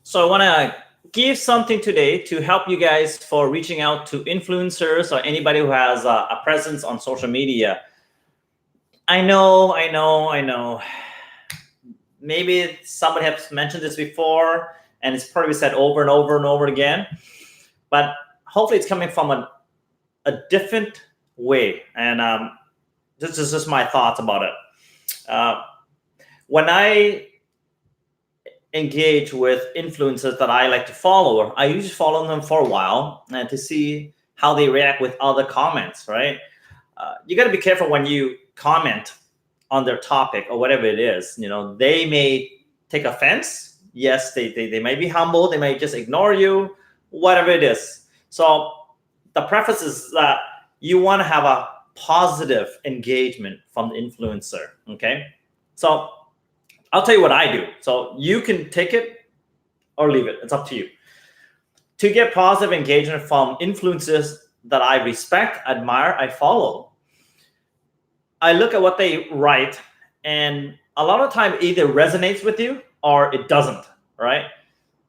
So I want to give something today to help you guys for reaching out to influencers or anybody who has a presence on social media. I know. Maybe somebody has mentioned this before and it's probably said over and over and over again, but hopefully it's coming from a different way. And this is just my thoughts about it. When I engage with influencers that I like to follow, I usually follow them for a while and to see how they react with other comments, right? You got to be careful when you comment on their topic or whatever it is. You know, they may take offense. Yes, they may be humble. They may just ignore you, whatever it is. So the preface is that you want to have a positive engagement from the influencer, okay? So I'll tell you what I do. So you can take it or leave it. It's up to you. To get positive engagement from influencers that I respect, admire, I follow, I look at what they write, and a lot of time either resonates with you or it doesn't, right?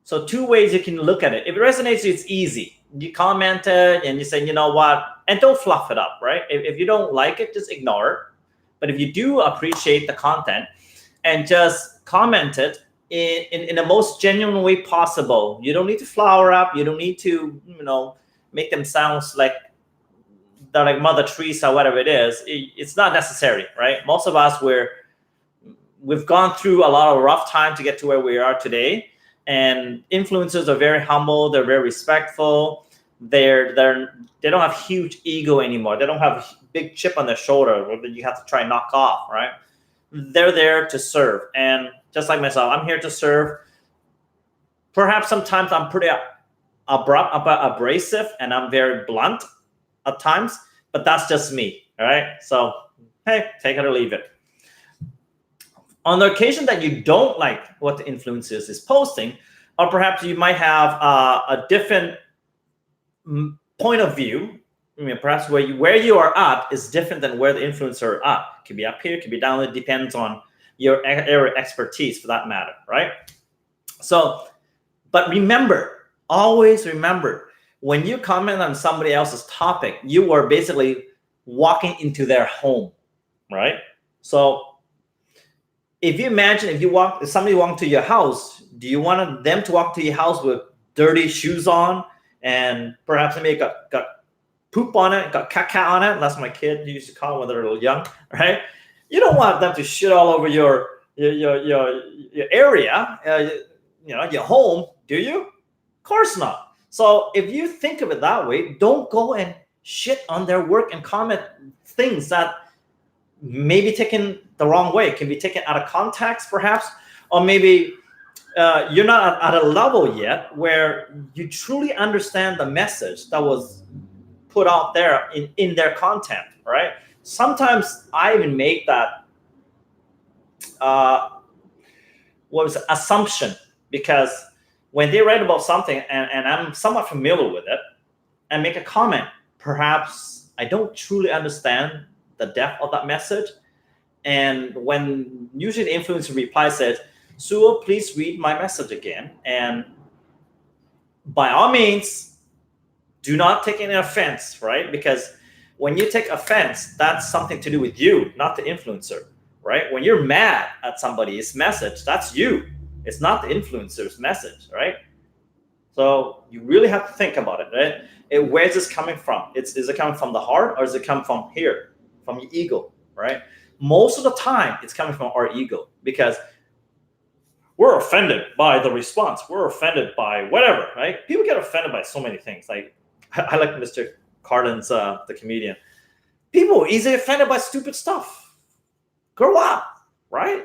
So two ways you can look at it. If it resonates, it's easy. You comment it and you say, you know what, and don't fluff it up, right? If you don't like it, just ignore it. But if you do appreciate the content, and just comment it in the most genuine way possible. You don't need to flower up. You don't need to, make them sound like they're like Mother Teresa, whatever it is. It's not necessary, right? Most of us, we've gone through a lot of rough time to get to where we are today. And influencers are very humble. They're very respectful. They don't have huge ego anymore. They don't have a big chip on their shoulder that you have to try and knock off, right? They're there to serve. And just like myself, I'm here to serve. Perhaps sometimes I'm pretty abrupt, abrasive, and I'm very blunt at times, but that's just me, all right? So, hey, take it or leave it. On the occasion that you don't like what the influencer is posting, or perhaps you might have a different point of view, perhaps where you are at is different than where the influencer are at. It could be up here, it could be down. It depends on your area of expertise for that matter, right? So, but always remember, when you comment on somebody else's topic, you are basically walking into their home, right? So if you imagine if somebody walked to your house, do you want them to walk to your house with dirty shoes on and perhaps they may got poop on it, got caca on it? That's what my kid used to call it when they were a little young, right? You don't want them to shit all over your area, your home, do you? Of course not. So if you think of it that way, don't go and shit on their work and comment things that may be taken the wrong way. It can be taken out of context, perhaps, or maybe you're not at a level yet where you truly understand the message that was put out there in their content, right? Sometimes I even make that assumption, because when they write about something and I'm somewhat familiar with it and make a comment, perhaps I don't truly understand the depth of that message. And when usually the influencer reply says, "Suo, please read my message again." And by all means, do not take any offense, right? Because when you take offense, that's something to do with you, not the influencer, right? When you're mad at somebody's message, that's you. It's not the influencer's message, right? So you really have to think about it, right? Where's this coming from? Is it coming from the heart, or does it come from here, from your ego, right? Most of the time, it's coming from our ego, because we're offended by the response. We're offended by whatever, right? People get offended by so many things. Like, I like Mr. Carlin's, the comedian. People are easily offended by stupid stuff. Grow up, right?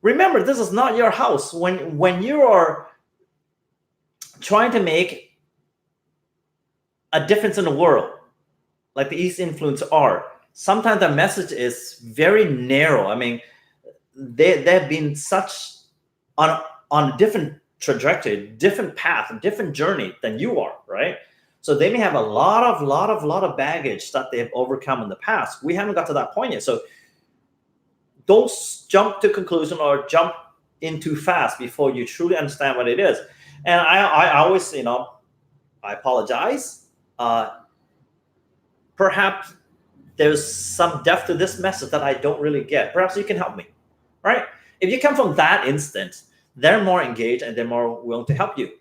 Remember, this is not your house. When you are trying to make a difference in the world, like the East influencers are, sometimes the message is very narrow. I mean, they've been such on a different trajectory, different path, different journey than you are, right? So they may have a lot of baggage that they've overcome in the past. We haven't got to that point yet. So don't jump to conclusion or jump in too fast before you truly understand what it is. And I always, I apologize. Perhaps there's some depth to this message that I don't really get. Perhaps you can help me, right? If you come from that instance, they're more engaged and they're more willing to help you.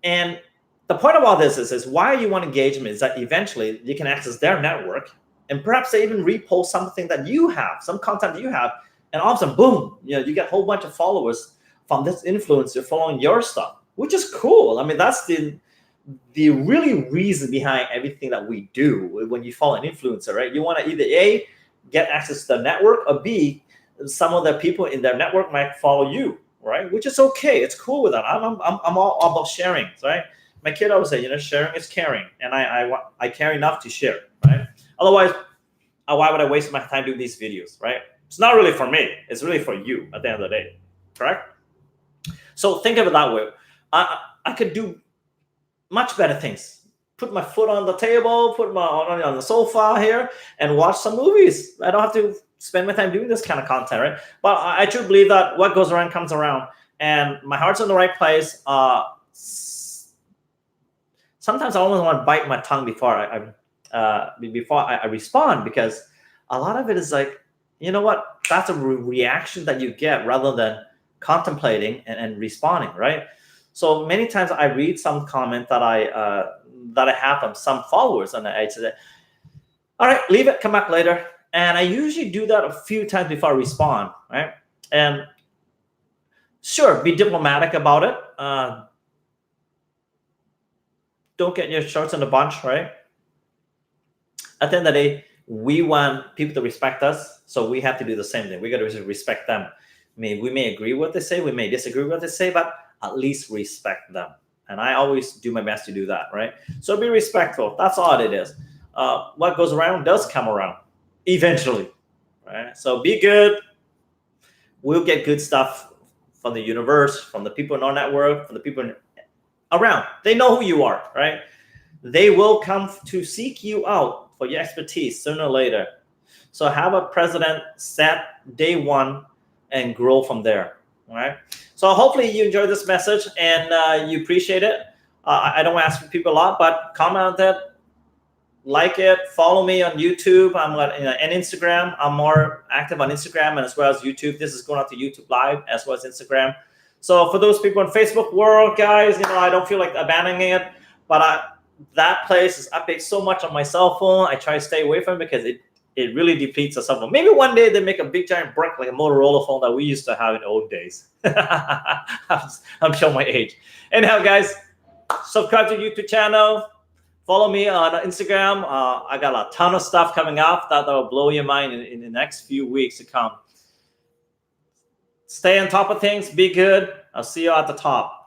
And the point of all this is why you want engagement is that eventually you can access their network, and perhaps they even repost something that you have, some content that you have, and all of a sudden, boom, you get a whole bunch of followers from this influencer following your stuff, which is cool. I mean, that's the really reason behind everything that we do. When you follow an influencer, right? You want to either A, get access to the network, or B, some of the people in their network might follow you, right? Which is okay. It's cool with that. I'm all about sharing, right? My kid always say, sharing is caring, and I care enough to share, right? Otherwise, why would I waste my time doing these videos, right? It's not really for me. It's really for you at the end of the day, correct? So think of it that way. I could do much better things. Put my foot on the table, put my on the sofa here, and watch some movies. I don't have to spend my time doing this kind of content, right? But I truly believe that what goes around comes around, and my heart's in the right place. Sometimes I almost want to bite my tongue before I respond, because a lot of it is like, you know what? That's a reaction that you get rather than contemplating and responding, right? So many times I read some comment that I have from some followers, and I say, all right, leave it, come back later. And I usually do that a few times before I respond, right? And sure, be diplomatic about it. Don't get your shorts in a bunch, right? At the end of the day, we want people to respect us, so we have to do the same thing. We got to respect them. We may agree with what they say, we may disagree with what they say, but at least respect them. And I always do my best to do that, right? So be respectful. That's all it is. What goes around does come around eventually, right? So be good. We'll get good stuff from the universe, from the people in our network, from the people around. They know who you are, right? They will come to seek you out for your expertise sooner or later. So have a precedent set day one and grow from there. All right. So hopefully you enjoyed this message and you appreciate it. I don't ask for people a lot, but comment on that, like it, follow me on YouTube. I'm and Instagram. I'm more active on Instagram and as well as YouTube. This is going out to YouTube Live as well as Instagram. So for those people in Facebook world, guys, I don't feel like abandoning it, but that place is updated so much on my cell phone. I try to stay away from it because it really depletes the cell phone. Maybe one day they make a big giant brick like a Motorola phone that we used to have in the old days. I'm showing my age. Anyhow, guys, subscribe to the YouTube channel. Follow me on Instagram. I got a ton of stuff coming up that will blow your mind in the next few weeks to come. Stay on top of things. Be good. I'll see you at the top.